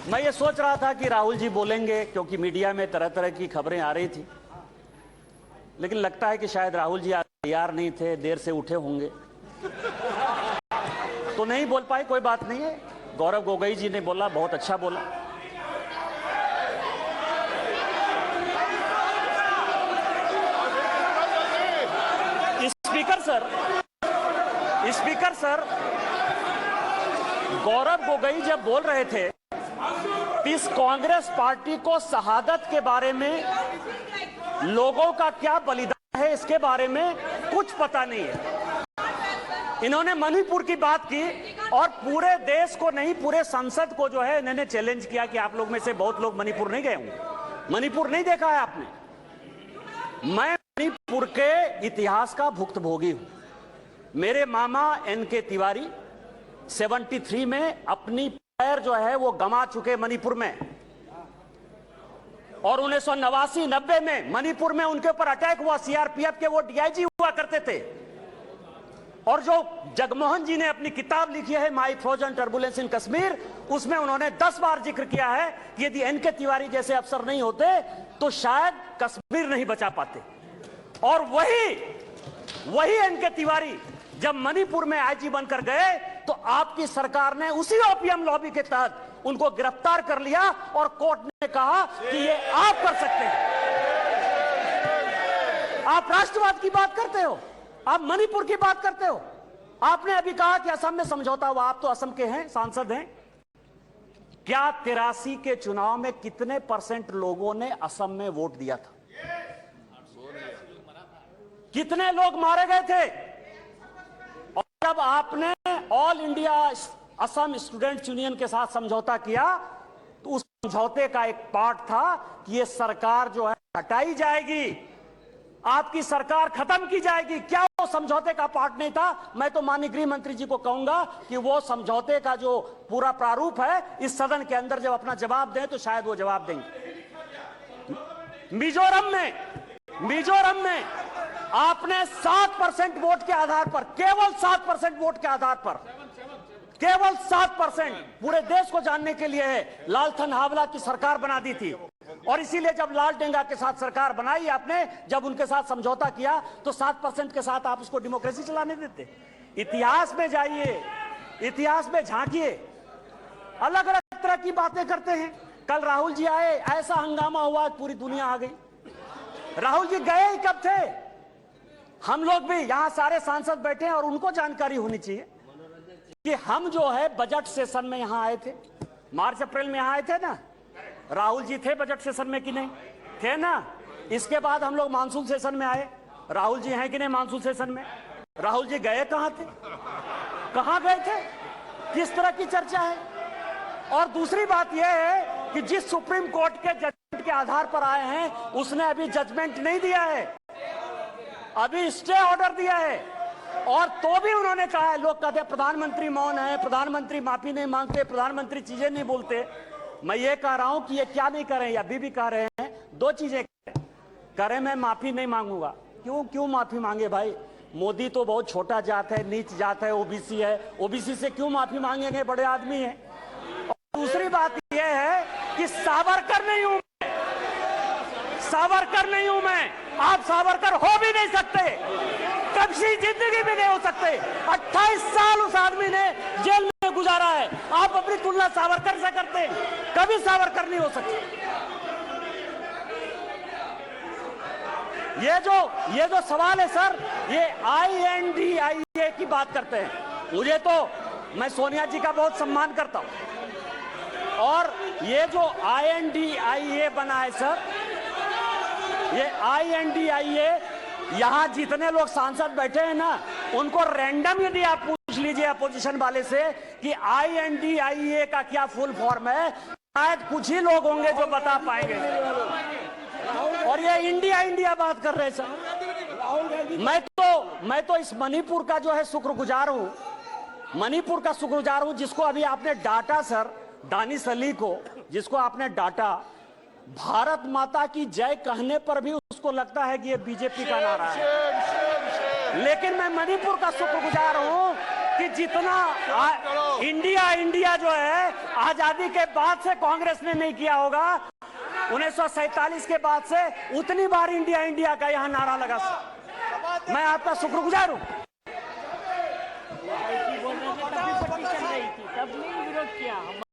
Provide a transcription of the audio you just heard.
मैं ये सोच रहा था कि राहुल जी बोलेंगे, क्योंकि मीडिया में तरह तरह की खबरें आ रही थी, लेकिन लगता है कि शायद राहुल जी तैयार नहीं थे, देर से उठे होंगे तो नहीं बोल पाए। कोई बात नहीं है, गौरव गोगोई जी ने बोला, बहुत अच्छा बोला। स्पीकर सर, गौरव गोगोई जब बोल रहे थे इस कांग्रेस पार्टी को शहादत के बारे में, लोगों का क्या बलिदान है इसके बारे में कुछ पता नहीं है। इन्होंने मणिपुर की बात की और पूरे देश को नहीं, पूरे संसद को जो है इन्होंने चैलेंज किया कि आप लोग में से बहुत लोग मणिपुर नहीं गए होंगे, मणिपुर नहीं देखा है आपने। मैं मणिपुर के इतिहास का भुक्तभोगी हूं। मेरे मामा एनके तिवारी 73 में अपनी पैर जो है वो गंवा चुके मणिपुर में, और 1989-90 में मणिपुर में उनके ऊपर अटैक हुआ। सीआरपीएफ के वो डीआईजी हुआ करते थे। और जो जगमोहन जी ने अपनी किताब लिखी है माई फ्रोजन टर्बुलेंस इन कश्मीर, उसमें उन्होंने 10 बार जिक्र किया है कि यदि एनके तिवारी जैसे अफसर नहीं होते तो शायद कश्मीर नहीं बचा पाते। और वही एनके तिवारी जब मणिपुर में आईजी बनकर गए तो आपकी सरकार ने उसी ओपीएम लॉबी के तहत उनको गिरफ्तार कर लिया और कोर्ट ने कहा कि ये आप कर सकते हैं। आप राष्ट्रवाद की बात करते हो, आप मणिपुर की बात करते हो। आपने अभी कहा कि असम में समझौता हुआ, आप तो असम के हैं, सांसद हैं। क्या 83 के चुनाव में कितने % लोगों ने असम में वोट दिया था? कितने लोग मारे गए थे? और जब आपने all India Assam students union के साथ समझौता किया तो उस समझौते का एक पार्ट था कि ये सरकार जो है हटाई जाएगी, आपकी सरकार खत्म की जाएगी। क्या वो समझौते का पार्ट नहीं था? मैं तो माननीय गृह मंत्री जी को कहूंगा कि वो समझौते का जो पूरा प्रारूप है इस सदन के अंदर जब अपना जवाब दें तो शायद वो जवाब देंगे। मिजोरम में आपने 7% वोट के आधार पर, केवल 7% वोट के आधार पर, केवल 7% पूरे देश को जानने के लिए है, लालथन हावला की सरकार बना दी थी। और इसीलिए जब लाल डेंगा के साथ सरकार बनाई आपने, जब उनके साथ समझौता किया तो 7% के साथ आप उसको डेमोक्रेसी चलाने देते। इतिहास में जाइए, इतिहास में झांकिए, अलग अलग तरह की बातें करते हैं। कल राहुल जी आए, ऐसा हंगामा हुआ, पूरी दुनिया आ गई। राहुल जी गए ही कब थे? हम लोग भी यहां सारे सांसद बैठे हैं और उनको जानकारी होनी चाहिए कि हम जो है बजट सेशन में यहां आए थे, मार्च अप्रैल में यहां आए थे ना। राहुल जी थे बजट सेशन में कि नहीं थे ना? इसके बाद हम लोग मानसून सेशन में आए, राहुल जी हैं कि नहीं मानसून सेशन में? राहुल जी गए कहां थे? कहां गए थे? किस तरह की चर्चा है? और दूसरी बात यह है कि जिस सुप्रीम कोर्ट के जजमेंट के आधार पर आए हैं उसने अभी जजमेंट नहीं दिया है, अभी स्टे ऑर्डर दिया है। और तो भी उन्होंने कहा है, लोग कहते हैं प्रधानमंत्री मौन है, प्रधानमंत्री माफी नहीं मांगते, प्रधानमंत्री चीजें नहीं बोलते। मैं ये कह रहा हूं कि ये क्या नहीं कर रहे हैं, अभी भी कह रहे हैं, दो चीजें कह रहे हैं। मैं माफी नहीं मांगूंगा। क्यों माफी मांगे भाई? मोदी तो बहुत छोटा जात है, नीच जात है, ओबीसी है, ओबीसी से क्यों माफी मांगेंगे? बड़े आदमी है। और दूसरी बात यह है कि सावरकर नहीं हूं मैं, आप सावरकर हो भी नहीं सकते, कभी जिंदगी में नहीं हो सकते। 28 साल उस आदमी ने जेल में गुजारा है, आप अपनी तुलना सावरकर से करते हैं, कभी सावरकर नहीं हो सकते। ये जो सवाल है सर, ये IND-IA की बात करते हैं। मुझे तो, मैं सोनिया जी का बहुत सम्मान करता हूं, और ये जो IND-IA बना है सर, ये IND-IA, यहां जितने लोग सांसद बैठे हैं ना, उनको रैंडम यदि आप पूछ लीजिए अपोजिशन वाले से कि IND-IA का क्या फुल फॉर्म है, शायद कुछ ही लोग होंगे जो बता पाएंगे। और ये इंडिया बात कर रहे हैं सर। मैं तो इस मणिपुर का जो है शुक्रगुजार हूं, मणिपुर का शुक्रगुजार हूं, जिसको अभी आपने डांटा सर, दानिश अली को, जिसको आपने डांटा, भारत माता की जय कहने पर भी उसको लगता है कि ये बीजेपी का नारा है। लेकिन मैं मणिपुर का शुक्रगुजार हूं कि जितना इंडिया जो है आजादी के बाद से कांग्रेस ने नहीं किया होगा। 1947 के बाद से उतनी बार इंडिया इंडिया का यहां नारा लगा। मैं आपका शुक्रगुजार हूं। बोल रहे थे तब भी पट्टी चल रही थी, तब नहीं विरोध किया।